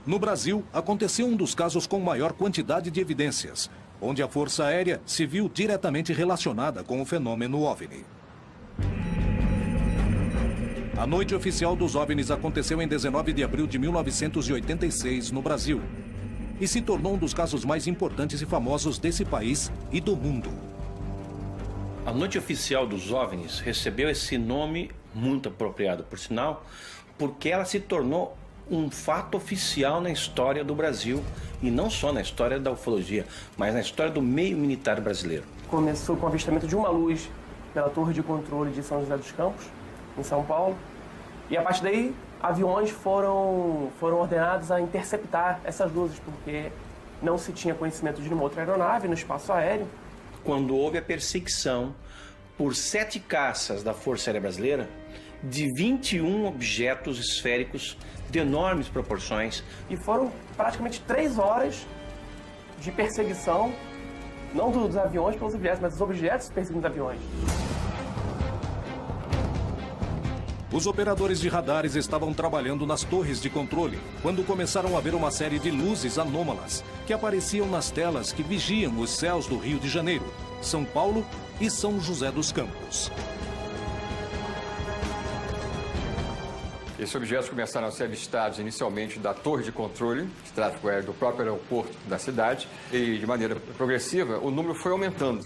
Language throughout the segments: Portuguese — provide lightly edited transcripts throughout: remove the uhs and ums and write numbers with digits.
No Brasil, aconteceu um dos casos com maior quantidade de evidências, onde a Força Aérea se viu diretamente relacionada com o fenômeno OVNI. A noite oficial dos OVNIs aconteceu em 19 de abril de 1986, no Brasil, e se tornou um dos casos mais importantes e famosos desse país e do mundo. A noite oficial dos OVNIs recebeu esse nome muito apropriado, por sinal, porque ela se tornou um fato oficial na história do Brasil, e não só na história da ufologia, mas na história do meio militar brasileiro. Começou com o avistamento de uma luz pela torre de controle de São José dos Campos, em São Paulo, e a partir daí aviões foram ordenados a interceptar essas luzes, porque não se tinha conhecimento de nenhuma outra aeronave no espaço aéreo. Quando houve a perseguição por 7 caças da Força Aérea Brasileira, de 21 objetos esféricos de enormes proporções. E foram praticamente 3 horas de perseguição, não dos aviões pelos objetos, mas dos objetos perseguindo os aviões. Os operadores de radares estavam trabalhando nas torres de controle, quando começaram a ver uma série de luzes anômalas que apareciam nas telas que vigiam os céus do Rio de Janeiro, São Paulo e São José dos Campos. Esses objetos começaram a ser avistados inicialmente da torre de controle de tráfego aéreo do próprio aeroporto da cidade e, de maneira progressiva, o número foi aumentando.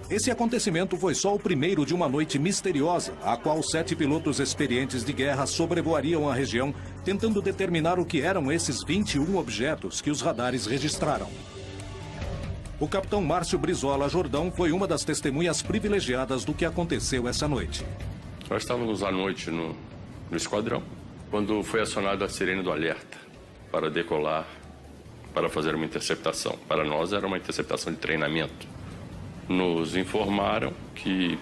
Esse acontecimento foi só o primeiro de uma noite misteriosa, a qual 7 pilotos experientes de guerra sobrevoariam a região, tentando determinar o que eram esses 21 objetos que os radares registraram. O capitão Márcio Brizola Jordão foi uma das testemunhas privilegiadas do que aconteceu essa noite. Nós estávamos à noite no esquadrão, quando foi acionada a sirene do alerta para decolar, para fazer uma interceptação. Para nós era uma interceptação de treinamento. Nos informaram que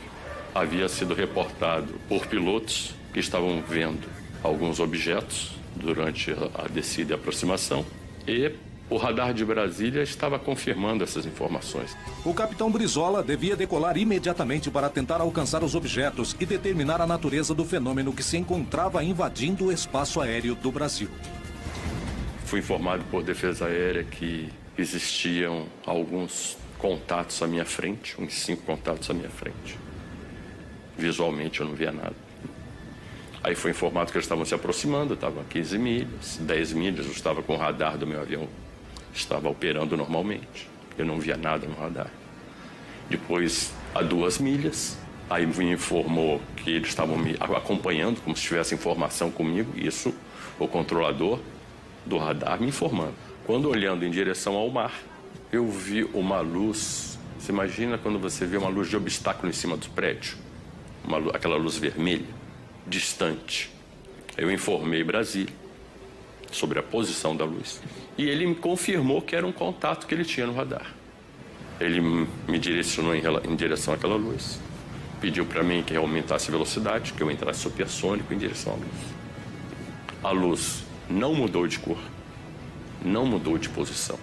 havia sido reportado por pilotos que estavam vendo alguns objetos durante a descida e aproximação, e o radar de Brasília estava confirmando essas informações. O capitão Brizola devia decolar imediatamente para tentar alcançar os objetos e determinar a natureza do fenômeno que se encontrava invadindo o espaço aéreo do Brasil. Fui informado por Defesa Aérea que existiam alguns contatos à minha frente, uns 5 contatos à minha frente. Visualmente eu não via nada. Aí foi informado que eles estavam se aproximando, estavam a 15 milhas, 10 milhas, eu estava com o radar do meu avião, estava operando normalmente, eu não via nada no radar. Depois, a 2 milhas, aí me informou que eles estavam me acompanhando, como se tivesse informação comigo, isso o controlador do radar me informando. Quando olhando em direção ao mar, eu vi uma luz. Você imagina quando você vê uma luz de obstáculo em cima do prédio? Aquela luz vermelha, distante. Eu informei Brasília sobre a posição da luz. E ele me confirmou que era um contato que ele tinha no radar. Ele me direcionou em direção àquela luz. Pediu para mim que eu aumentasse a velocidade, que eu entrasse supersônico em direção à luz. A luz não mudou de cor, não mudou de posição.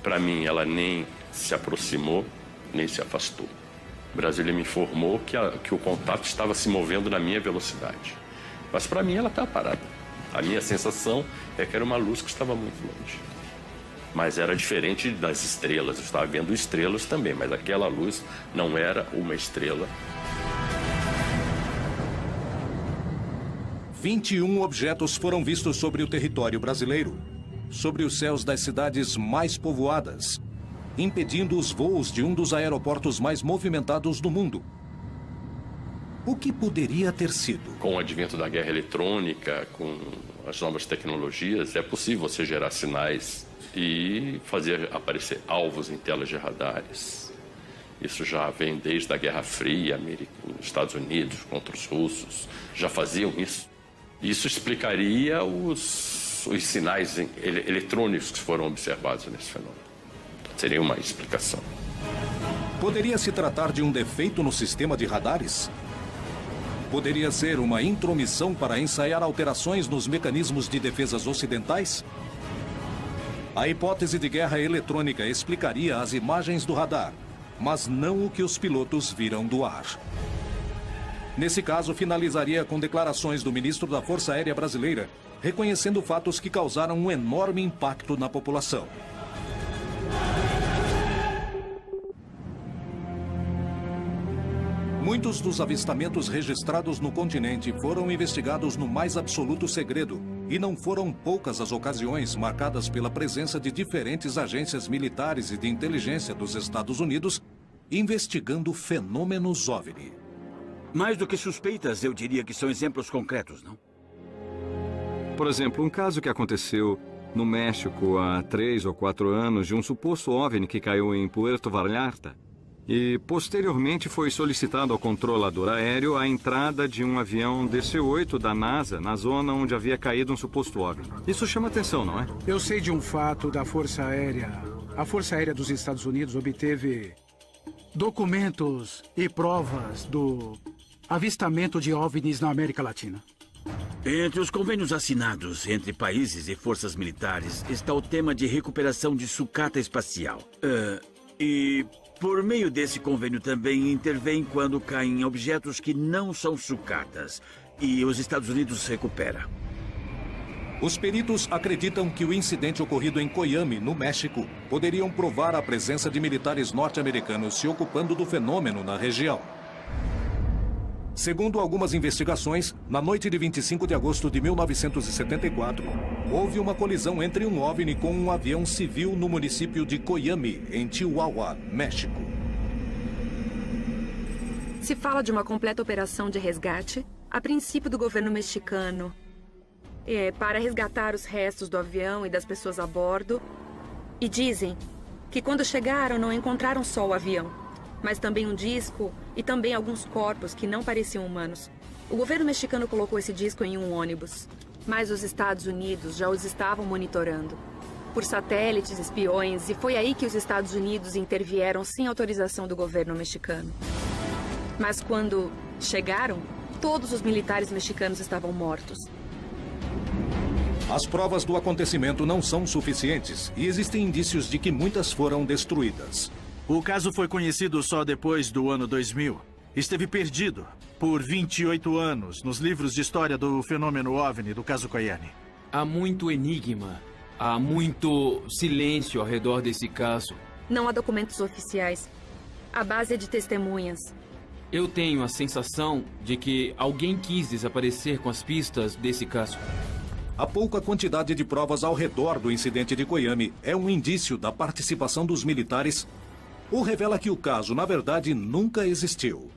Para mim, ela nem se aproximou, nem se afastou. Brasília me informou que o contato estava se movendo na minha velocidade. Mas para mim, ela estava parada. A minha sensação é que era uma luz que estava muito longe. Mas era diferente das estrelas. Eu estava vendo estrelas também, mas aquela luz não era uma estrela. 21 objetos foram vistos sobre o território brasileiro, sobre os céus das cidades mais povoadas, impedindo os voos de um dos aeroportos mais movimentados do mundo. O que poderia ter sido? Com o advento da guerra eletrônica, com as novas tecnologias, é possível você gerar sinais e fazer aparecer alvos em telas de radares. Isso já vem desde a Guerra Fria, nos Estados Unidos contra os russos, já faziam isso. Isso explicaria os sinais eletrônicos que foram observados nesse fenômeno. Seria uma explicação. Poderia se tratar de um defeito no sistema de radares? Poderia ser uma intromissão para ensaiar alterações nos mecanismos de defesas ocidentais? A hipótese de guerra eletrônica explicaria as imagens do radar, mas não o que os pilotos viram do ar. Nesse caso, finalizaria com declarações do ministro da Força Aérea Brasileira, reconhecendo fatos que causaram um enorme impacto na população. Muitos dos avistamentos registrados no continente foram investigados no mais absoluto segredo, e não foram poucas as ocasiões marcadas pela presença de diferentes agências militares e de inteligência dos Estados Unidos investigando fenômenos OVNI. Mais do que suspeitas, eu diria que são exemplos concretos, não? Por exemplo, um caso que aconteceu no México há 3 ou 4 anos de um suposto OVNI que caiu em Puerto Vallarta. E, posteriormente, foi solicitado ao controlador aéreo a entrada de um avião DC-8 da NASA na zona onde havia caído um suposto OVNI. Isso chama atenção, não é? Eu sei de um fato da Força Aérea. A Força Aérea dos Estados Unidos obteve documentos e provas do avistamento de OVNIs na América Latina. Entre os convênios assinados entre países e forças militares está o tema de recuperação de sucata espacial. E por meio desse convênio também intervém quando caem objetos que não são sucatas. E os Estados Unidos recupera. Os peritos acreditam que o incidente ocorrido em Coyame, no México, poderiam provar a presença de militares norte-americanos se ocupando do fenômeno na região. Segundo algumas investigações, na noite de 25 de agosto de 1974, houve uma colisão entre um OVNI com um avião civil no município de Coyame, em Chihuahua, México. Se fala de uma completa operação de resgate, a princípio do governo mexicano, para resgatar os restos do avião e das pessoas a bordo. E dizem que quando chegaram não encontraram só o avião, mas também um disco e também alguns corpos que não pareciam humanos. O governo mexicano colocou esse disco em um ônibus, mas os Estados Unidos já os estavam monitorando por satélites, espiões, e foi aí que os Estados Unidos intervieram sem autorização do governo mexicano. Mas quando chegaram, todos os militares mexicanos estavam mortos. As provas do acontecimento não são suficientes e existem indícios de que muitas foram destruídas. O caso foi conhecido só depois do ano 2000. Esteve perdido por 28 anos nos livros de história do fenômeno OVNI do caso Coyame. Há muito enigma, há muito silêncio ao redor desse caso. Não há documentos oficiais. A base é de testemunhas. Eu tenho a sensação de que alguém quis desaparecer com as pistas desse caso. A pouca quantidade de provas ao redor do incidente de Coyame é um indício da participação dos militares ou revela que o caso, na verdade, nunca existiu.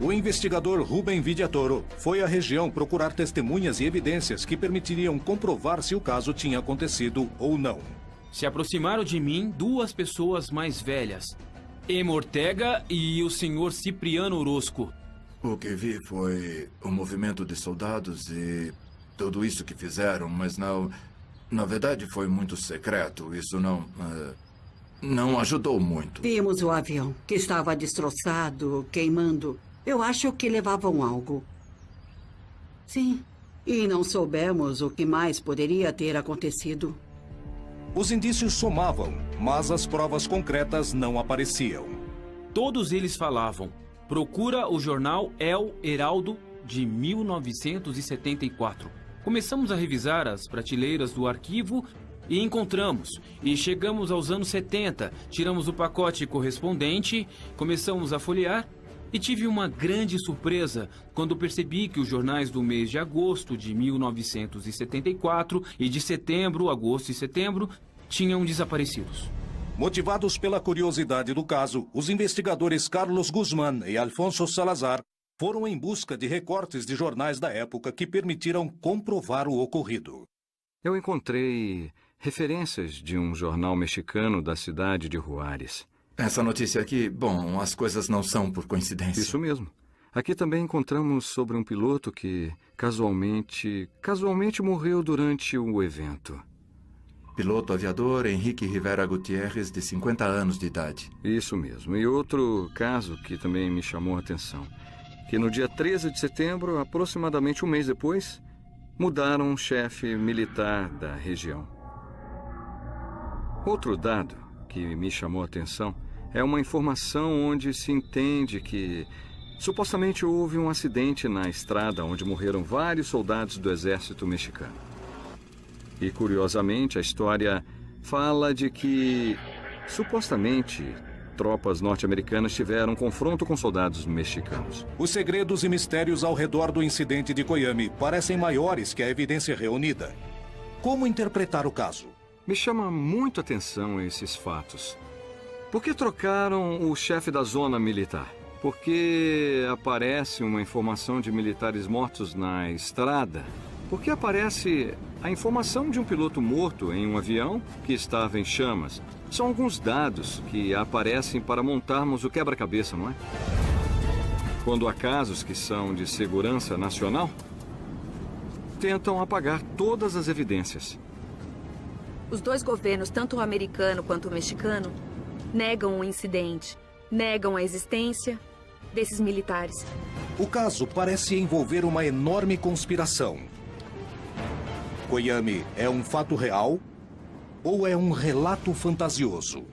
O investigador Rubem Vidiatoro foi à região procurar testemunhas e evidências que permitiriam comprovar se o caso tinha acontecido ou não. Se aproximaram de mim duas pessoas mais velhas, Emma Ortega e o senhor Cipriano Orozco. O que vi foi o movimento de soldados e tudo isso que fizeram, mas não... Na verdade, foi muito secreto. Isso não ajudou muito. Vimos o avião, que estava destroçado, queimando. Eu acho que levavam algo. Sim. E não soubemos o que mais poderia ter acontecido. Os indícios somavam, mas as provas concretas não apareciam. Todos eles falavam. Procura o jornal El Heraldo de 1974. Começamos a revisar as prateleiras do arquivo e encontramos. E chegamos aos anos 70, tiramos o pacote correspondente, começamos a folhear e tive uma grande surpresa quando percebi que os jornais do mês de agosto de 1974 e de setembro, agosto e setembro, tinham desaparecidos. Motivados pela curiosidade do caso, os investigadores Carlos Guzmán e Alfonso Salazar foram em busca de recortes de jornais da época que permitiram comprovar o ocorrido. Eu encontrei referências de um jornal mexicano da cidade de Juárez. Essa notícia aqui, bom, as coisas não são por coincidência. Isso mesmo. Aqui também encontramos sobre um piloto que casualmente morreu durante o evento. Piloto aviador Henrique Rivera Gutierrez, de 50 anos de idade. Isso mesmo. E outro caso que também me chamou a atenção, que no dia 13 de setembro, aproximadamente um mês depois, mudaram um chefe militar da região. Outro dado que me chamou a atenção é uma informação onde se entende que supostamente houve um acidente na estrada onde morreram vários soldados do exército mexicano. E, curiosamente, a história fala de que, supostamente, tropas norte-americanas tiveram um confronto com soldados mexicanos. Os segredos e mistérios ao redor do incidente de Coyame parecem maiores que a evidência reunida. Como interpretar o caso? Me chama muito a atenção esses fatos. Por que trocaram o chefe da zona militar? Por que aparece uma informação de militares mortos na estrada? Por que aparece a informação de um piloto morto em um avião que estava em chamas? São alguns dados que aparecem para montarmos o quebra-cabeça, não é? Quando há casos que são de segurança nacional, tentam apagar todas as evidências. Os dois governos, tanto o americano quanto o mexicano, negam o incidente, negam a existência desses militares. O caso parece envolver uma enorme conspiração. Coyame é um fato real ou é um relato fantasioso?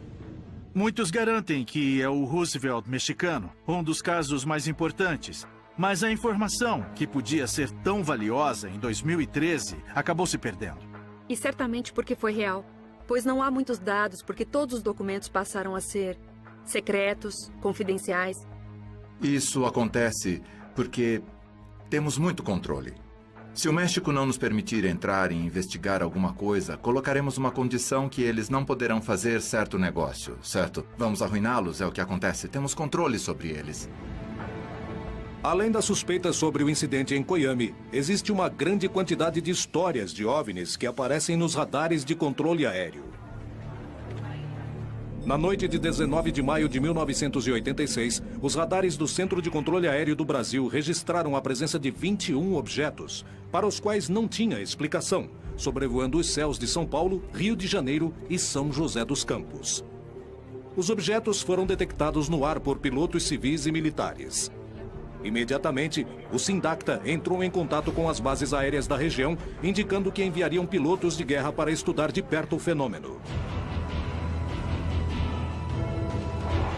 Muitos garantem que é o Roosevelt mexicano, um dos casos mais importantes. Mas a informação, que podia ser tão valiosa em 2013, acabou se perdendo. E certamente porque foi real, pois não há muitos dados porque todos os documentos passaram a ser secretos, confidenciais. Isso acontece porque temos muito controle. Se o México não nos permitir entrar e investigar alguma coisa, colocaremos uma condição que eles não poderão fazer certo negócio, certo? Vamos arruiná-los, é o que acontece. Temos controle sobre eles. Além das suspeitas sobre o incidente em Coyame, existe uma grande quantidade de histórias de OVNIs que aparecem nos radares de controle aéreo. Na noite de 19 de maio de 1986, os radares do Centro de Controle Aéreo do Brasil registraram a presença de 21 objetos, para os quais não tinha explicação, sobrevoando os céus de São Paulo, Rio de Janeiro e São José dos Campos. Os objetos foram detectados no ar por pilotos civis e militares. Imediatamente, o Sindacta entrou em contato com as bases aéreas da região, indicando que enviariam pilotos de guerra para estudar de perto o fenômeno.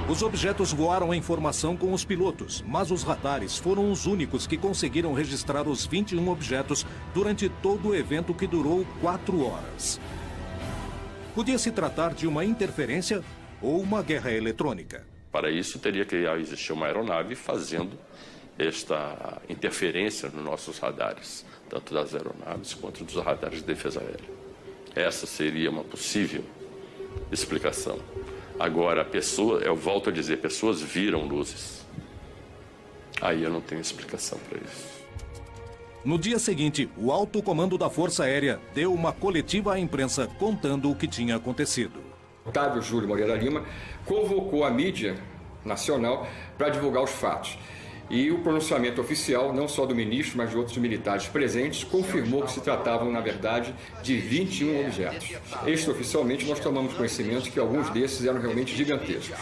Os objetos voaram em formação com os pilotos, mas os radares foram os únicos que conseguiram registrar os 21 objetos durante todo o evento, que durou 4 horas. Podia se tratar de uma interferência ou uma guerra eletrônica. Para isso, teria que existir uma aeronave fazendo esta interferência nos nossos radares, tanto das aeronaves quanto dos radares de defesa aérea. Essa seria uma possível explicação. Agora, eu volto a dizer, pessoas viram luzes. Aí eu não tenho explicação para isso. No dia seguinte, o alto comando da Força Aérea deu uma coletiva à imprensa contando o que tinha acontecido. Otávio Júlio Moreira Lima convocou a mídia nacional para divulgar os fatos. E o pronunciamento oficial, não só do ministro, mas de outros militares presentes, confirmou que se tratavam, na verdade, de 21 objetos. Extraoficialmente, nós tomamos conhecimento que alguns desses eram realmente gigantescos.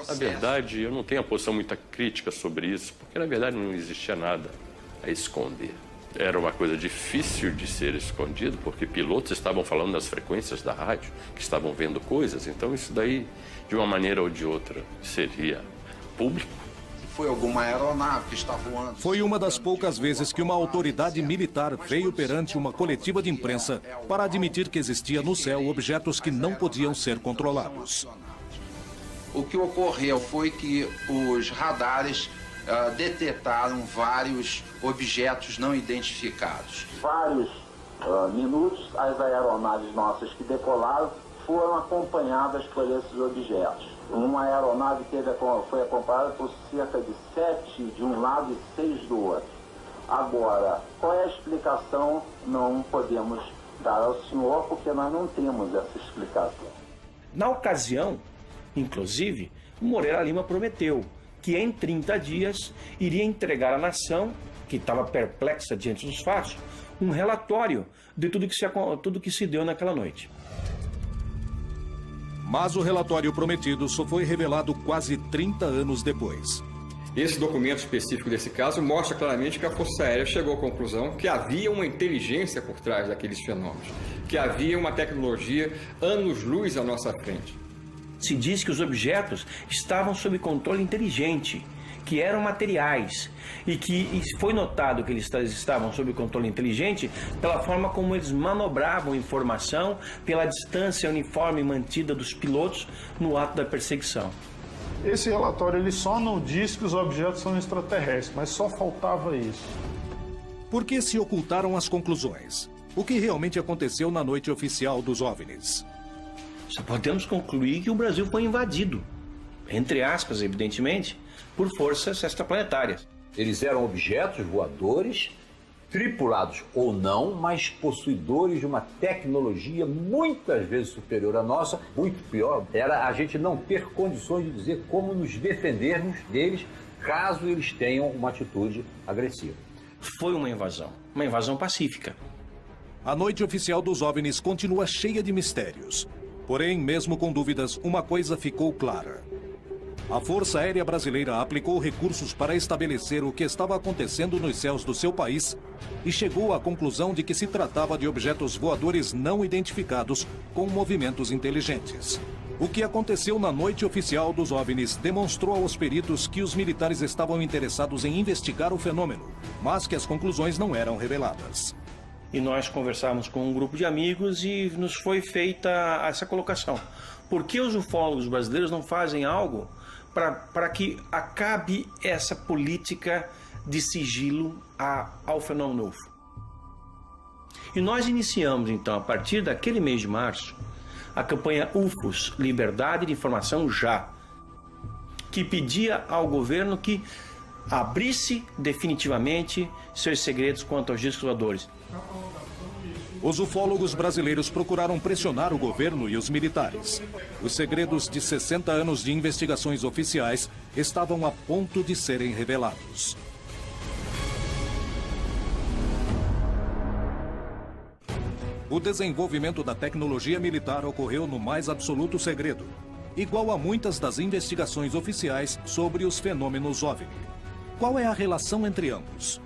Na verdade, eu não tenho uma posição muito crítica sobre isso, porque, na verdade, não existia nada a esconder. Era uma coisa difícil de ser escondido, porque pilotos estavam falando nas frequências da rádio, que estavam vendo coisas, então isso daí, de uma maneira ou de outra, seria público. Foi alguma aeronave que está voando? Foi uma das poucas vezes que uma autoridade militar veio perante uma coletiva de imprensa para admitir que existia no céu objetos que não podiam ser controlados. O que ocorreu foi que os radares detectaram vários objetos não identificados. Vários minutos, as aeronaves nossas que decolaram foram acompanhadas por esses objetos. Uma aeronave foi acompanhada por cerca de 7 de um lado e 6 do outro. Agora, qual é a explicação? Não podemos dar ao senhor, porque nós não temos essa explicação. Na ocasião, inclusive, o Moreira Lima prometeu que em 30 dias iria entregar à nação, que estava perplexa diante dos fatos, um relatório de tudo que se deu naquela noite. Mas o relatório prometido só foi revelado quase 30 anos depois. Esse documento específico desse caso mostra claramente que a Força Aérea chegou à conclusão que havia uma inteligência por trás daqueles fenômenos, que havia uma tecnologia anos-luz à nossa frente. Se diz que os objetos estavam sob controle inteligente, que eram materiais, e que foi notado que eles estavam sob controle inteligente pela forma como eles manobravam informação, pela distância uniforme mantida dos pilotos no ato da perseguição. Esse relatório ele só não diz que os objetos são extraterrestres, mas só faltava isso. Por que se ocultaram as conclusões? O que realmente aconteceu na noite oficial dos OVNIs? Só podemos concluir que o Brasil foi invadido, entre aspas, evidentemente, por forças extraplanetárias. Eles eram objetos voadores, tripulados ou não, mas possuidores de uma tecnologia muitas vezes superior à nossa. Muito pior era a gente não ter condições de dizer como nos defendermos deles caso eles tenham uma atitude agressiva. Foi uma invasão pacífica. A noite oficial dos OVNIs continua cheia de mistérios. Porém, mesmo com dúvidas, uma coisa ficou clara. A Força Aérea Brasileira aplicou recursos para estabelecer o que estava acontecendo nos céus do seu país e chegou à conclusão de que se tratava de objetos voadores não identificados com movimentos inteligentes. O que aconteceu na noite oficial dos OVNIs demonstrou aos peritos que os militares estavam interessados em investigar o fenômeno, mas que as conclusões não eram reveladas. E nós conversávamos com um grupo de amigos e nos foi feita essa colocação. Por que os ufólogos brasileiros não fazem algo para que acabe essa política de sigilo ao fenômeno UFO? E nós iniciamos, então, a partir daquele mês de março, a campanha UFOs, Liberdade de Informação Já, que pedia ao governo que abrisse definitivamente seus segredos quanto aos discos voadores. Os ufólogos brasileiros procuraram pressionar o governo e os militares. Os segredos de 60 anos de investigações oficiais estavam a ponto de serem revelados. O desenvolvimento da tecnologia militar ocorreu no mais absoluto segredo, igual a muitas das investigações oficiais sobre os fenômenos OVNI. Qual é a relação entre ambos?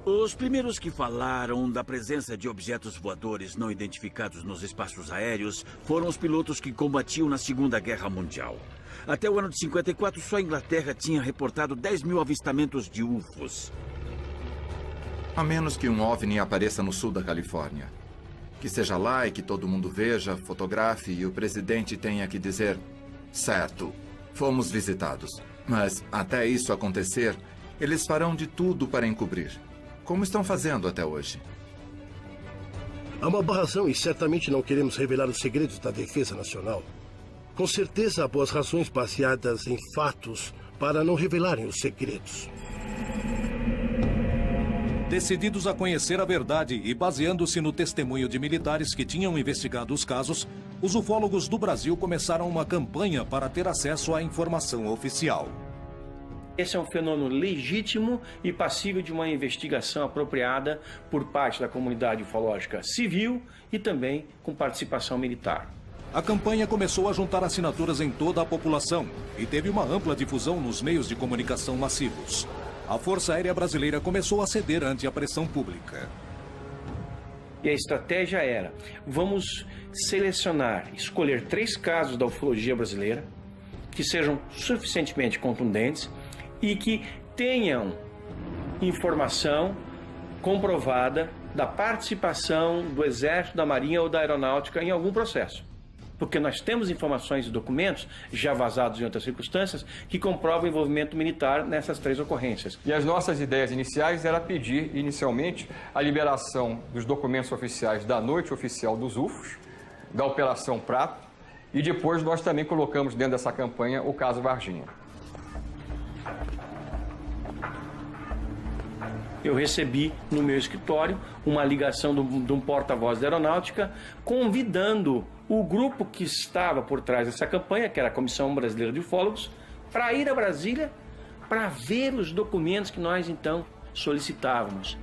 Os primeiros que falaram da presença de objetos voadores não identificados nos espaços aéreos foram os pilotos que combatiam na Segunda Guerra Mundial. Até o ano de 54, só a Inglaterra tinha reportado 10 mil avistamentos de UFOs. A menos que um OVNI apareça no sul da Califórnia. Que seja lá e que todo mundo veja, fotografe e o presidente tenha que dizer: certo, fomos visitados. Mas até isso acontecer, eles farão de tudo para encobrir. Como estão fazendo até hoje? Há uma barração e certamente não queremos revelar os segredos da defesa nacional. Com certeza há boas razões baseadas em fatos para não revelarem os segredos. Decididos a conhecer a verdade e baseando-se no testemunho de militares que tinham investigado os casos, os ufólogos do Brasil começaram uma campanha para ter acesso à informação oficial. Esse é um fenômeno legítimo e passível de uma investigação apropriada por parte da comunidade ufológica civil e também com participação militar. A campanha começou a juntar assinaturas em toda a população e teve uma ampla difusão nos meios de comunicação massivos. A Força Aérea Brasileira começou a ceder ante a pressão pública. E a estratégia era: vamos selecionar, escolher 3 casos da ufologia brasileira que sejam suficientemente contundentes e que tenham informação comprovada da participação do Exército, da Marinha ou da Aeronáutica em algum processo. Porque nós temos informações e documentos, já vazados em outras circunstâncias, que comprovam o envolvimento militar nessas 3 ocorrências. E as nossas ideias iniciais era pedir, inicialmente, a liberação dos documentos oficiais da noite oficial dos UFOs, da Operação Prato, e depois nós também colocamos dentro dessa campanha o caso Varginha. Eu recebi no meu escritório uma ligação de um porta-voz da Aeronáutica convidando o grupo que estava por trás dessa campanha, que era a Comissão Brasileira de Ufólogos, para ir a Brasília para ver os documentos que nós então solicitávamos.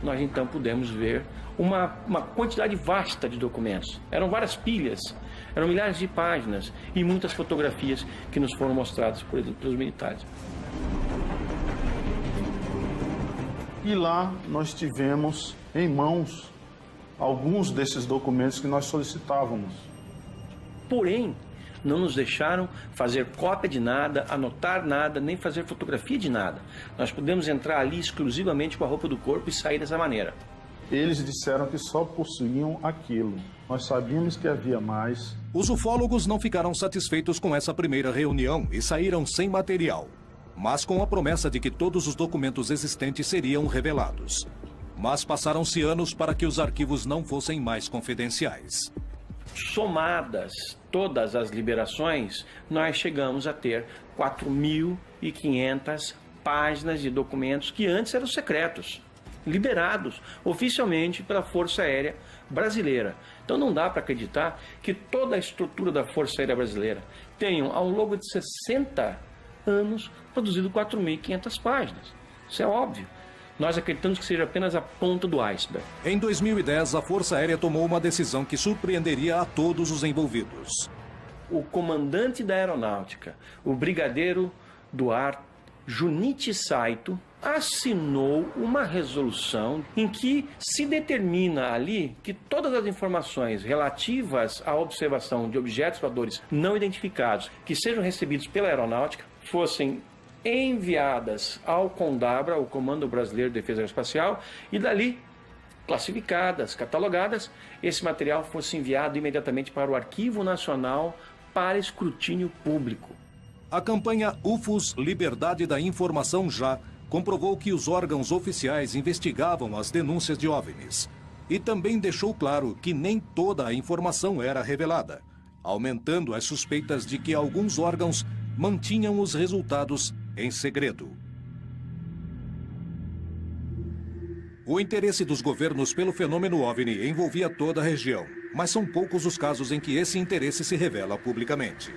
Nós então pudemos ver uma quantidade vasta de documentos. Eram várias pilhas, eram milhares de páginas e muitas fotografias que nos foram mostradas pelos militares. E lá nós tivemos em mãos alguns desses documentos que nós solicitávamos. Porém, não nos deixaram fazer cópia de nada, anotar nada, nem fazer fotografia de nada. Nós podemos entrar ali exclusivamente com a roupa do corpo e sair dessa maneira. Eles disseram que só possuíam aquilo. Nós sabíamos que havia mais. Os ufólogos não ficaram satisfeitos com essa primeira reunião e saíram sem material, mas com a promessa de que todos os documentos existentes seriam revelados. Mas passaram-se anos para que os arquivos não fossem mais confidenciais. Somadas todas as liberações, nós chegamos a ter 4.500 páginas de documentos que antes eram secretos, liberados oficialmente pela Força Aérea Brasileira. Então não dá para acreditar que toda a estrutura da Força Aérea Brasileira tenha, ao longo de 60 anos, produzido 4.500 páginas. Isso é óbvio. Nós acreditamos que seja apenas a ponta do iceberg. Em 2010, a Força Aérea tomou uma decisão que surpreenderia a todos os envolvidos. O comandante da aeronáutica, o brigadeiro do ar Junichi Saito, assinou uma resolução em que se determina ali que todas as informações relativas à observação de objetos voadores não identificados que sejam recebidos pela aeronáutica fossem enviadas ao CONDABRA, o Comando Brasileiro de Defesa Aeroespacial, e dali, classificadas, catalogadas, esse material fosse enviado imediatamente para o Arquivo Nacional para escrutínio público. A campanha UFOS Liberdade da Informação Já comprovou que os órgãos oficiais investigavam as denúncias de OVNIs e também deixou claro que nem toda a informação era revelada, aumentando as suspeitas de que alguns órgãos mantinham os resultados em segredo. O interesse dos governos pelo fenômeno OVNI envolvia toda a região, mas são poucos os casos em que esse interesse se revela publicamente.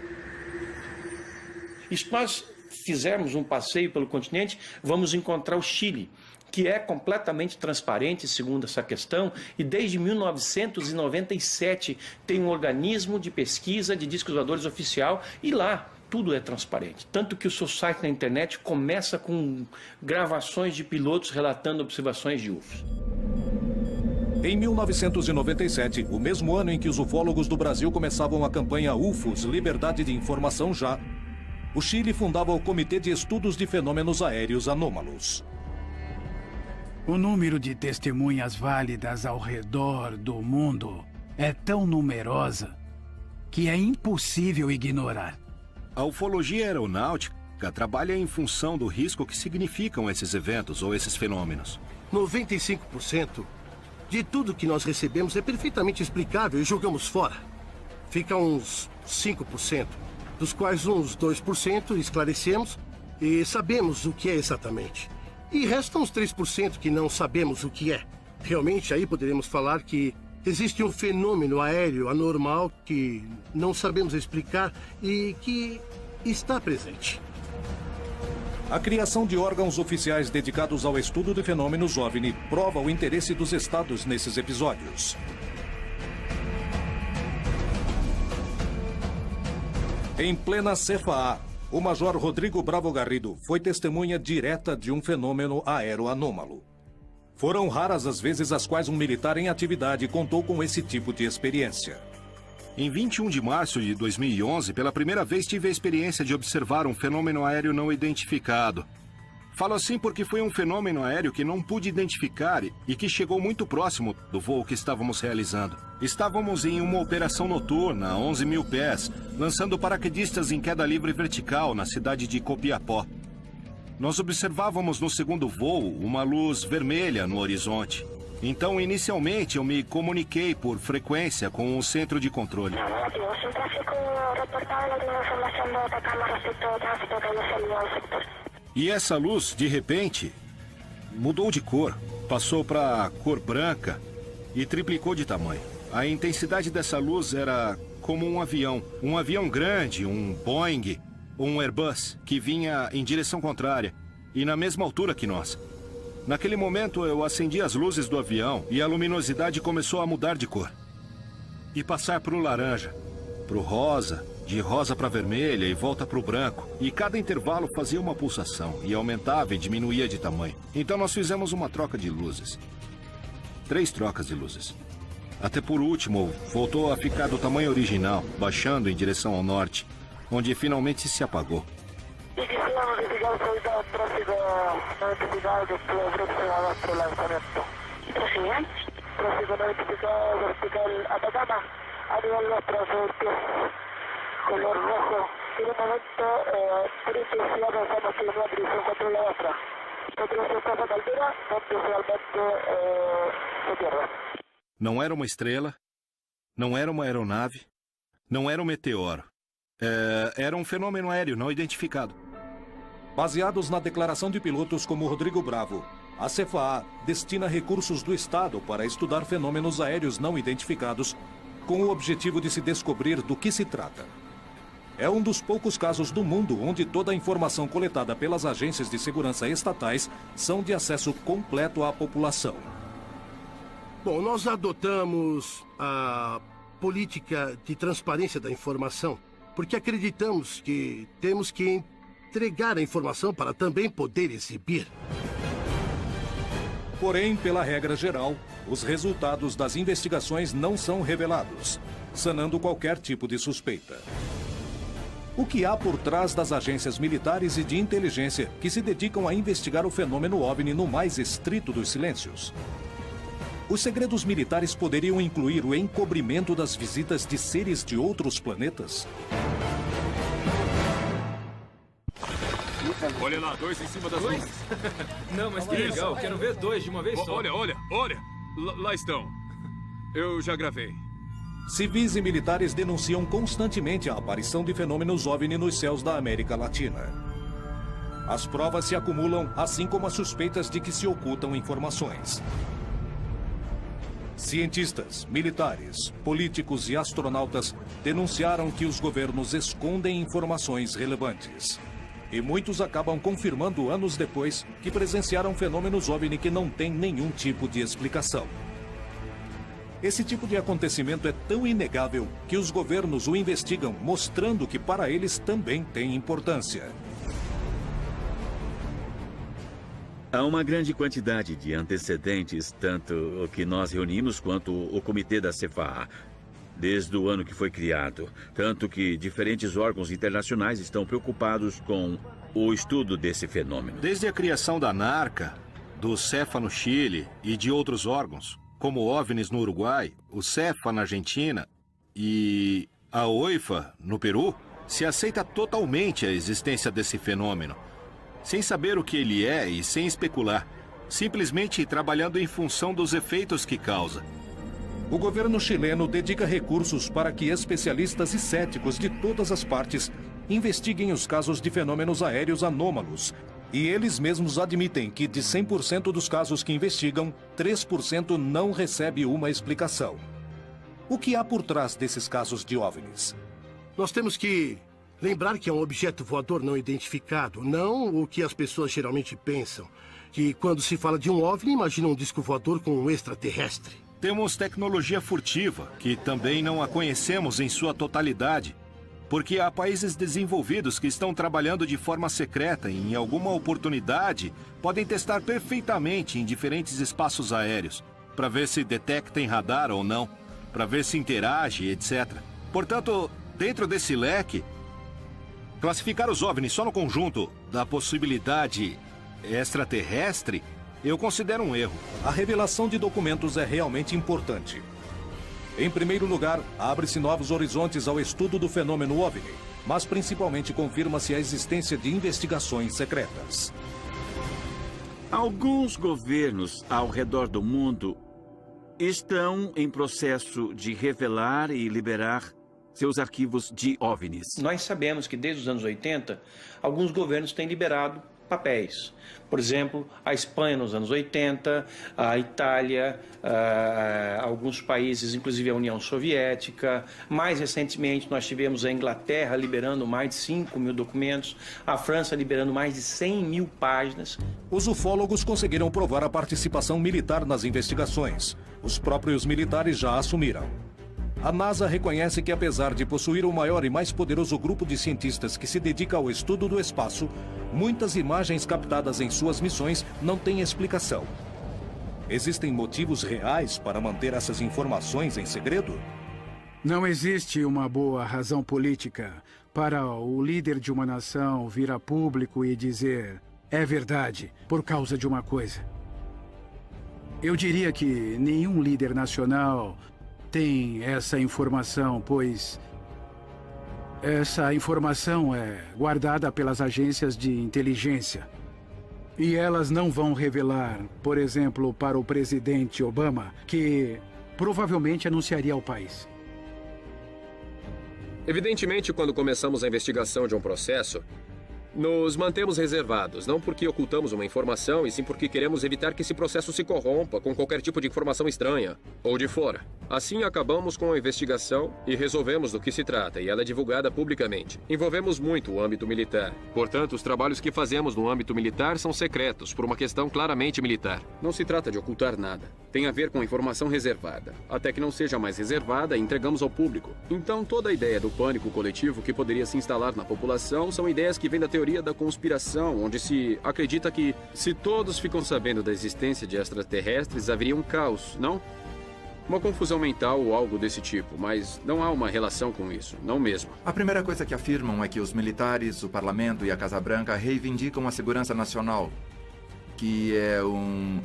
E se nós fizermos um passeio pelo continente, vamos encontrar o Chile, que é completamente transparente, segundo essa questão, e desde 1997 tem um organismo de pesquisa de discos voadores oficial, e lá tudo é transparente. Tanto que o seu site na internet começa com gravações de pilotos relatando observações de UFOs. Em 1997, o mesmo ano em que os ufólogos do Brasil começavam a campanha UFOS Liberdade de Informação Já, o Chile fundava o Comitê de Estudos de Fenômenos Aéreos Anômalos. O número de testemunhas válidas ao redor do mundo é tão numerosa que é impossível ignorar. A ufologia aeronáutica trabalha em função do risco que significam esses eventos ou esses fenômenos. 95% de tudo que nós recebemos é perfeitamente explicável e jogamos fora. Fica uns 5%, dos quais uns 2% esclarecemos e sabemos o que é exatamente. E restam uns 3% que não sabemos o que é. Realmente, aí poderemos falar que existe um fenômeno aéreo anormal que não sabemos explicar e que está presente. A criação de órgãos oficiais dedicados ao estudo de fenômenos OVNI prova o interesse dos estados nesses episódios. Em plena CFA, o Major Rodrigo Bravo Garrido foi testemunha direta de um fenômeno aeroanômalo. Foram raras as vezes as quais um militar em atividade contou com esse tipo de experiência. Em 21 de março de 2011, pela primeira vez tive a experiência de observar um fenômeno aéreo não identificado. Falo assim porque foi um fenômeno aéreo que não pude identificar e que chegou muito próximo do voo que estávamos realizando. Estávamos em uma operação noturna a 11 mil pés, lançando paraquedistas em queda livre vertical na cidade de Copiapó. Nós observávamos no segundo voo uma luz vermelha no horizonte. Então, inicialmente, eu me comuniquei por frequência com o centro de controle. E essa luz, de repente, mudou de cor. Passou para cor branca e triplicou de tamanho. A intensidade dessa luz era como um avião grande, um Boeing, um Airbus, que vinha em direção contrária e na mesma altura que nós. Naquele momento, eu acendi as luzes do avião e a luminosidade começou a mudar de cor. E passar para o laranja, para o rosa, de rosa para vermelha e volta para o branco. E cada intervalo fazia uma pulsação e aumentava e diminuía de tamanho. Então nós fizemos uma troca de luzes. 3 trocas de luzes. Até por último, voltou a ficar do tamanho original, baixando em direção ao norte, onde finalmente se apagou. Y quisiera notificar su unidad tráfico no identificado que estuvo próximo a nuestro lanzamiento. ¿Prosigue? Tráfico no identificado vertical Atacama, a nivel nuestro advertido, color rojo. En un momento, por intensidad pensamos que la dirección controla nuestra. Nosotros estamos a altura, donde realmente se pierde. Não era uma estrela, não era uma aeronave, não era um meteoro. Era um fenômeno aéreo não identificado. Baseados na declaração de pilotos como Rodrigo Bravo, a CFAA destina recursos do Estado para estudar fenômenos aéreos não identificados, com o objetivo de se descobrir do que se trata. É um dos poucos casos do mundo onde toda a informação coletada pelas agências de segurança estatais são de acesso completo à população. Bom, nós adotamos a política de transparência da informação, porque acreditamos que temos que entregar a informação para também poder exibir. Porém, pela regra geral, os resultados das investigações não são revelados, sanando qualquer tipo de suspeita. O que há por trás das agências militares e de inteligência que se dedicam a investigar o fenômeno OVNI no mais estrito dos silêncios? Os segredos militares poderiam incluir o encobrimento das visitas de seres de outros planetas? Olha lá, 2 em cima das nuvens. Não, mas que legal, quero ver 2 de uma vez só. Olha. Lá estão. Eu já gravei. Civis e militares denunciam constantemente a aparição de fenômenos OVNI nos céus da América Latina. As provas se acumulam, assim como as suspeitas de que se ocultam informações. Cientistas, militares, políticos e astronautas denunciaram que os governos escondem informações relevantes. E muitos acabam confirmando anos depois que presenciaram fenômenos OVNI que não têm nenhum tipo de explicação. Esse tipo de acontecimento é tão inegável que os governos o investigam, mostrando que para eles também tem importância. Há uma grande quantidade de antecedentes, tanto o que nós reunimos quanto o comitê da CFAA, desde o ano que foi criado. Tanto que diferentes órgãos internacionais estão preocupados com o estudo desse fenômeno. Desde a criação da NARCA, do CEFA no Chile e de outros órgãos, como o OVNIs no Uruguai, o CEFA na Argentina e a OIFA no Peru, se aceita totalmente a existência desse fenômeno, sem saber o que ele é e sem especular, simplesmente trabalhando em função dos efeitos que causa. O governo chileno dedica recursos para que especialistas e céticos de todas as partes investiguem os casos de fenômenos aéreos anômalos. E eles mesmos admitem que de 100% dos casos que investigam, 3% não recebe uma explicação. O que há por trás desses casos de OVNIs? Nós temos que lembrar que é um objeto voador não identificado, não o que as pessoas geralmente pensam, que quando se fala de um OVNI, imaginam um disco voador com um extraterrestre. Temos tecnologia furtiva, que também não a conhecemos em sua totalidade, porque há países desenvolvidos que estão trabalhando de forma secreta e, em alguma oportunidade, podem testar perfeitamente em diferentes espaços aéreos, para ver se detecta em radar ou não, para ver se interage, etc. Portanto, dentro desse leque, classificar os OVNIs só no conjunto da possibilidade extraterrestre, eu considero um erro. A revelação de documentos é realmente importante. Em primeiro lugar, abre-se novos horizontes ao estudo do fenômeno OVNI, mas principalmente confirma-se a existência de investigações secretas. Alguns governos ao redor do mundo estão em processo de revelar e liberar seus arquivos de OVNIs. Nós sabemos que desde os anos 80, alguns governos têm liberado papéis. Por exemplo, a Espanha nos anos 80, a Itália, alguns países, inclusive a União Soviética. Mais recentemente, nós tivemos a Inglaterra liberando mais de 5 mil documentos, a França liberando mais de 100 mil páginas. Os ufólogos conseguiram provar a participação militar nas investigações. Os próprios militares já assumiram. A NASA reconhece que, apesar de possuir o maior e mais poderoso grupo de cientistas que se dedica ao estudo do espaço, muitas imagens captadas em suas missões não têm explicação. Existem motivos reais para manter essas informações em segredo? Não existe uma boa razão política para o líder de uma nação vir a público e dizer é verdade por causa de uma coisa. Eu diria que nenhum líder nacional tem essa informação, pois essa informação é guardada pelas agências de inteligência. E elas não vão revelar, por exemplo, para o presidente Obama, que provavelmente anunciaria ao país. Evidentemente, quando começamos a investigação de um processo, nos mantemos reservados, não porque ocultamos uma informação, e sim porque queremos evitar que esse processo se corrompa com qualquer tipo de informação estranha ou de fora. Assim, acabamos com a investigação e resolvemos do que se trata, e ela é divulgada publicamente. Envolvemos muito o âmbito militar. Portanto, os trabalhos que fazemos no âmbito militar são secretos, por uma questão claramente militar. Não se trata de ocultar nada. Tem a ver com informação reservada. Até que não seja mais reservada, entregamos ao público. Então, toda a ideia do pânico coletivo que poderia se instalar na população são ideias que vêm da teoria da conspiração, onde se acredita que, se todos ficam sabendo da existência de extraterrestres, haveria um caos, não? Uma confusão mental ou algo desse tipo, mas não há uma relação com isso, não mesmo. A primeira coisa que afirmam é que os militares, o parlamento e a Casa Branca reivindicam a segurança nacional, que é um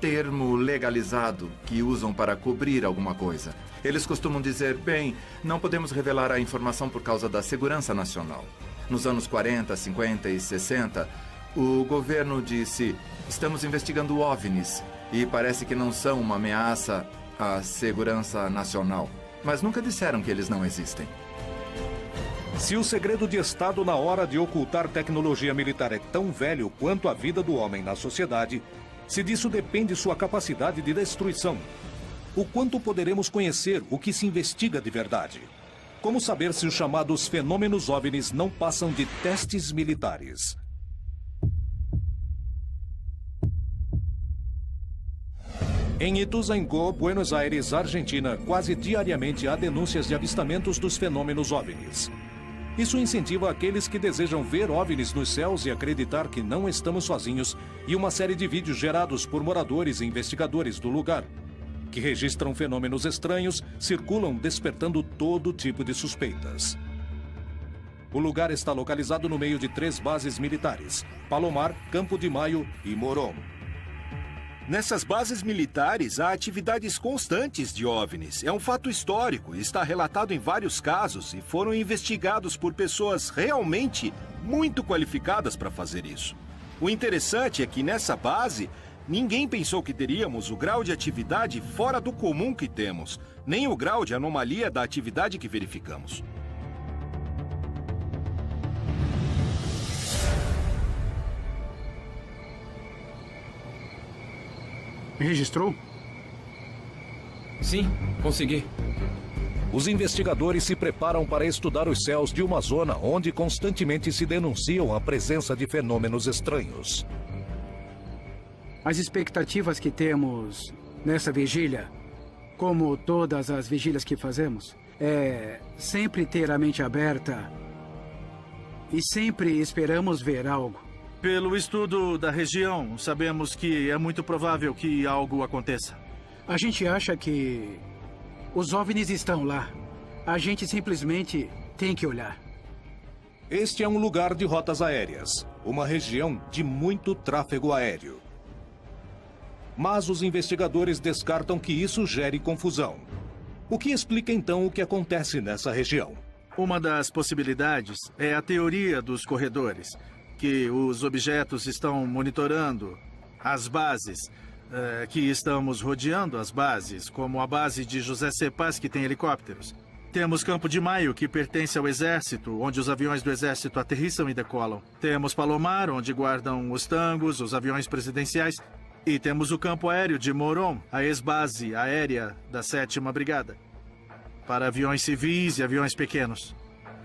termo legalizado que usam para cobrir alguma coisa. Eles costumam dizer, bem, não podemos revelar a informação por causa da segurança nacional. Nos anos 40, 50 e 60, o governo disse, estamos investigando OVNIs e parece que não são uma ameaça à segurança nacional. Mas nunca disseram que eles não existem. Se o segredo de Estado na hora de ocultar tecnologia militar é tão velho quanto a vida do homem na sociedade, se disso depende sua capacidade de destruição, o quanto poderemos conhecer o que se investiga de verdade? Como saber se os chamados fenômenos OVNIs não passam de testes militares? Em Ituzaingó, Buenos Aires, Argentina, quase diariamente há denúncias de avistamentos dos fenômenos OVNIs. Isso incentiva aqueles que desejam ver OVNIs nos céus e acreditar que não estamos sozinhos, e uma série de vídeos gerados por moradores e investigadores do lugar, que registram fenômenos estranhos, circulam despertando todo tipo de suspeitas. O lugar está localizado no meio de 3 bases militares: Palomar, Campo de Maio e Morón. Nessas bases militares, há atividades constantes de OVNIs. É um fato histórico, está relatado em vários casos e foram investigados por pessoas realmente muito qualificadas para fazer isso. O interessante é que nessa base, ninguém pensou que teríamos o grau de atividade fora do comum que temos, nem o grau de anomalia da atividade que verificamos. Registrou? Sim, consegui. Os investigadores se preparam para estudar os céus de uma zona onde constantemente se denunciam a presença de fenômenos estranhos. As expectativas que temos nessa vigília, como todas as vigílias que fazemos, é sempre ter a mente aberta e sempre esperamos ver algo. Pelo estudo da região, sabemos que é muito provável que algo aconteça. A gente acha que os OVNIs estão lá. A gente simplesmente tem que olhar. Este é um lugar de rotas aéreas, uma região de muito tráfego aéreo. Mas os investigadores descartam que isso gere confusão. O que explica então o que acontece nessa região? Uma das possibilidades é a teoria dos corredores, que os objetos estão monitorando as bases, que estamos rodeando as bases, como a base de José C. Paz, que tem helicópteros. Temos Campo de Maio, que pertence ao Exército, onde os aviões do Exército aterrissam e decolam. Temos Palomar, onde guardam os tangos, os aviões presidenciais. E temos o campo aéreo de Morón, a ex-base aérea da 7ª Brigada, para aviões civis e aviões pequenos.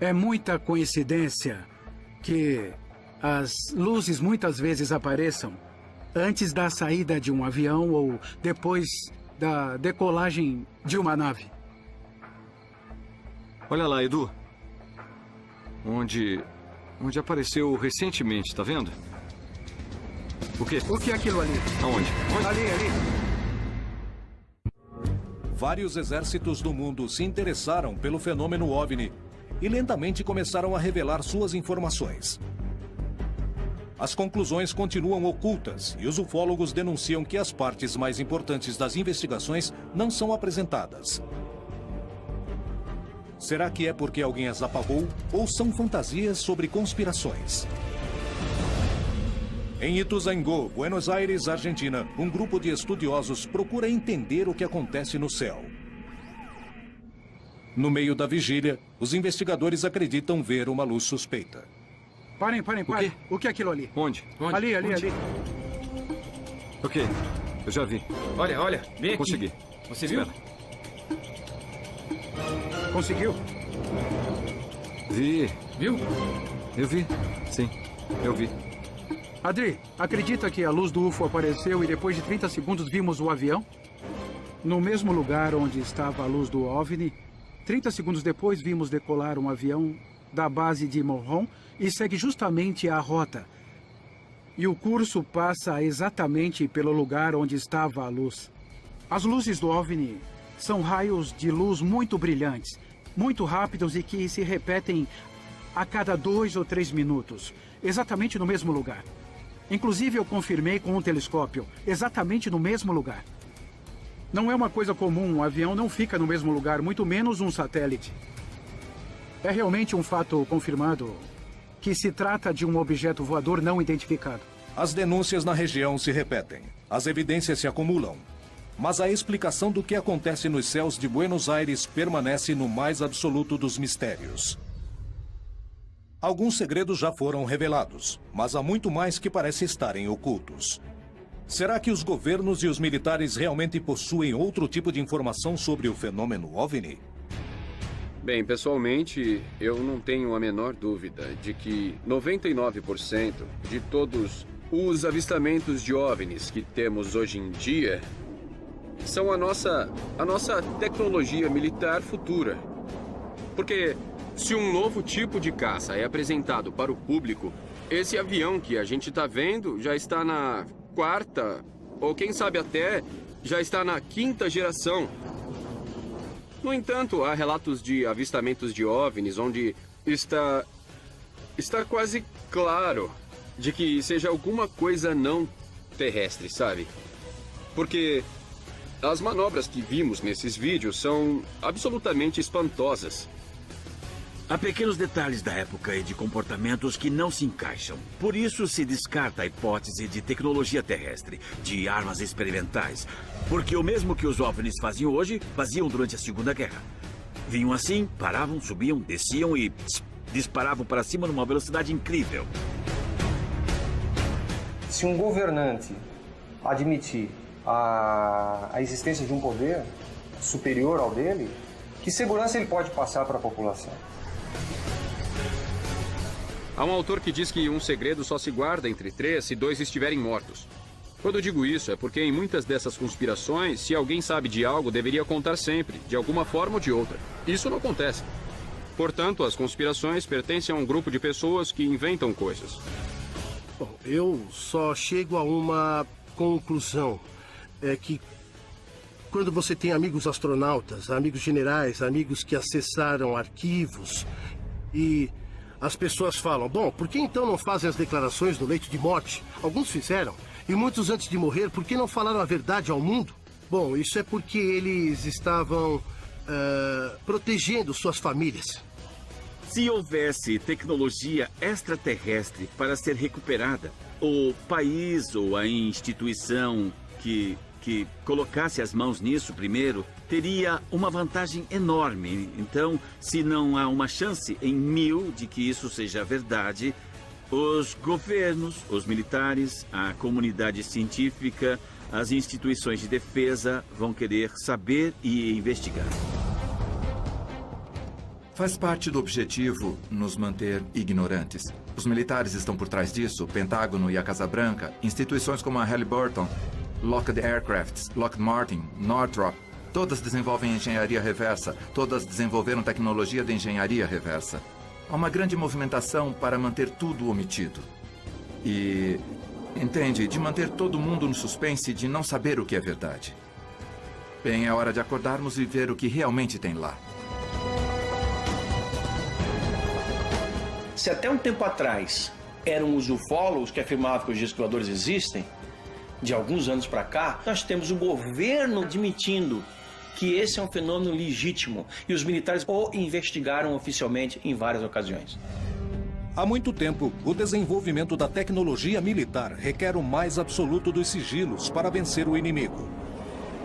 É muita coincidência que as luzes muitas vezes apareçam antes da saída de um avião ou depois da decolagem de uma nave. Olha lá, Edu. Onde apareceu recentemente, tá vendo? O quê? O que é aquilo ali? Aonde? Ali. vários exércitos do mundo se interessaram pelo fenômeno OVNI e lentamente começaram a revelar suas informações. As conclusões continuam ocultas e os ufólogos denunciam que as partes mais importantes das investigações não são apresentadas. Será que é porque alguém as apagou ou são fantasias sobre conspirações? Em Ituzaingó, Buenos Aires, Argentina, um grupo de estudiosos procura entender o que acontece no céu. No meio da vigília, os investigadores acreditam ver uma luz suspeita. Parem. O que é aquilo ali? Onde? Ali. Ok, eu já vi. Olha, vem aqui. Consegui. Você viu? Espera. Conseguiu? Vi. Viu? Eu vi. Sim, eu vi. Adri, acredita que a luz do UFO apareceu e depois de 30 segundos vimos o avião? No mesmo lugar onde estava a luz do OVNI, 30 segundos depois vimos decolar um avião da base de Morron e segue justamente a rota. E o curso passa exatamente pelo lugar onde estava a luz. As luzes do OVNI são raios de luz muito brilhantes, muito rápidos e que se repetem a cada 2 ou 3 minutos, exatamente no mesmo lugar. Inclusive, eu confirmei com um telescópio, exatamente no mesmo lugar. Não é uma coisa comum, um avião não fica no mesmo lugar, muito menos um satélite. É realmente um fato confirmado que se trata de um objeto voador não identificado. As denúncias na região se repetem, as evidências se acumulam. Mas a explicação do que acontece nos céus de Buenos Aires permanece no mais absoluto dos mistérios. Alguns segredos já foram revelados, mas há muito mais que parece estarem ocultos. Será que os governos e os militares realmente possuem outro tipo de informação sobre o fenômeno OVNI? Bem, pessoalmente, eu não tenho a menor dúvida de que 99% de todos os avistamentos de OVNIs que temos hoje em dia são a nossa tecnologia militar futura. Porque se um novo tipo de caça é apresentado para o público, esse avião que a gente está vendo já está na 4ª, ou quem sabe até já está na 5ª geração. No entanto, há relatos de avistamentos de OVNIs onde está quase claro de que seja alguma coisa não terrestre, sabe? Porque as manobras que vimos nesses vídeos são absolutamente espantosas. Há pequenos detalhes da época e de comportamentos que não se encaixam. Por isso se descarta a hipótese de tecnologia terrestre, de armas experimentais. Porque o mesmo que os OVNIs faziam hoje, faziam durante a Segunda Guerra. Vinham assim, paravam, subiam, desciam e disparavam para cima numa velocidade incrível. Se um governante admitir a existência de um poder superior ao dele, que segurança ele pode passar para a população? Há um autor que diz que um segredo só se guarda entre 3 se 2 estiverem mortos. Quando eu digo isso, é porque em muitas dessas conspirações, se alguém sabe de algo, deveria contar sempre, de alguma forma ou de outra. Isso não acontece. Portanto, as conspirações pertencem a um grupo de pessoas que inventam coisas. Bom, eu só chego a uma conclusão. É que quando você tem amigos astronautas, amigos generais, amigos que acessaram arquivos e as pessoas falam, bom, por que então não fazem as declarações no leito de morte? Alguns fizeram. E muitos antes de morrer, por que não falaram a verdade ao mundo? Bom, isso é porque eles estavam protegendo suas famílias. Se houvesse tecnologia extraterrestre para ser recuperada, o país ou a instituição que colocasse as mãos nisso primeiro, teria uma vantagem enorme. Então, se não há uma chance em 1000 de que isso seja verdade, os governos, os militares, a comunidade científica, as instituições de defesa vão querer saber e investigar. Faz parte do objetivo nos manter ignorantes. Os militares estão por trás disso, o Pentágono e a Casa Branca, instituições como a Halliburton, Lockheed Aircraft, Lockheed Martin, Northrop, todas desenvolvem engenharia reversa, todas desenvolveram tecnologia de engenharia reversa. Há uma grande movimentação para manter tudo omitido. E, entende, de manter todo mundo no suspense de não saber o que é verdade. Bem, é hora de acordarmos e ver o que realmente tem lá. Se até um tempo atrás eram os ufólogos que afirmavam que os discos voadores existem, de alguns anos para cá, nós temos o governo admitindo que esse é um fenômeno legítimo e os militares o investigaram oficialmente em várias ocasiões. Há muito tempo, o desenvolvimento da tecnologia militar requer o mais absoluto dos sigilos para vencer o inimigo.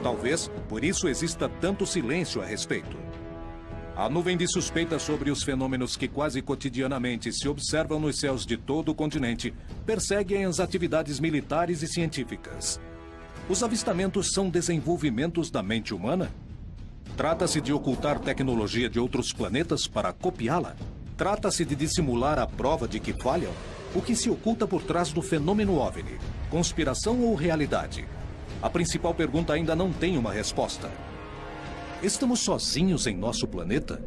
Talvez por isso exista tanto silêncio a respeito. A nuvem de suspeitas sobre os fenômenos que quase cotidianamente se observam nos céus de todo o continente perseguem as atividades militares e científicas. Os avistamentos são desenvolvimentos da mente humana? Trata-se de ocultar tecnologia de outros planetas para copiá-la? Trata-se de dissimular a prova de que falham? O que se oculta por trás do fenômeno OVNI? Conspiração ou realidade? A principal pergunta ainda não tem uma resposta. Estamos sozinhos em nosso planeta?